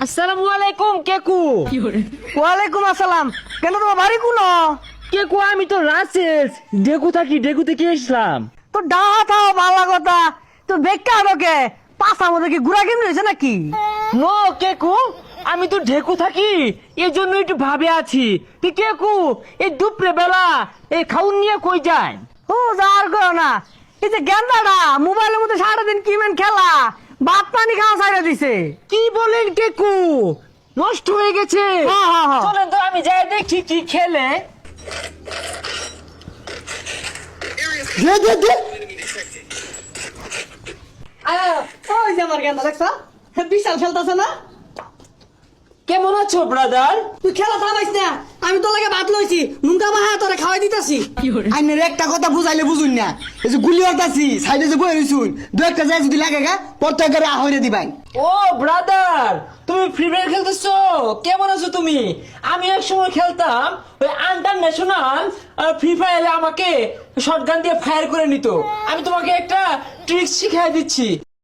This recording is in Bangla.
আসসালামু আলাইকুম কেকু। ওয়ালাইকুম আসসালাম। কেন তোমার বাড়ি কোন? কেকু আমি তো রাসেস ডেকু থাকি, ডেকু থেকে এসলাম। তো ডাহা থাও ভালো কথা। তো বেকা আরকে পাশার মধ্যে কি গুড়া কেমন হয়েছে নাকি? নো কেকু, আমি তো ঢেকু থাকি, এই জন্য একটু ভাবে আছি। তুই কেকু এই দুপুরে বেলা এই খাউন নিয়ে কই যায়? ও যার করো না, এই যে গেন্দাটা মোবাইলের মধ্যে সারাদিন কি মেন খেলা, ভাত পানি খাওয়া ছাইড়া দিছে। কি বলেন কেকু, নষ্ট হয়ে গেছে? হ্যাঁ। চলেন তো আমি যাই দেখি কি খেলে। দে ওই যে আমার গেন্দা দেখছ, বিশাল খেলতেছে না? কেমন আছো ব্রাদার? তুই খেলা থামাইস না, আমি তো লাগে ভাত লইছি, নুনকা বাহা তোরে খাওয়াই দিতেছি। আইনের একটা কথা বুঝাইলে বুঝুন না, এই যে গুলি হতাছি সাইডে যে বই রইছুন, দু একটা যায় যদি লাগে গা প্রত্যেকের আহরে দিবাই। ও ব্রাদার, তুমি ফ্রি ফায়ার খেলতেছো? কেমন আছো তুমি? আমি এক সময় খেলতাম ওই ইন্টারন্যাশনাল ফ্রি ফায়ারে, আমাকে শটগান দিয়ে ফায়ার করে নিত। আমি তোমাকে একটা ট্রিক্স শিখিয়ে দিচ্ছি।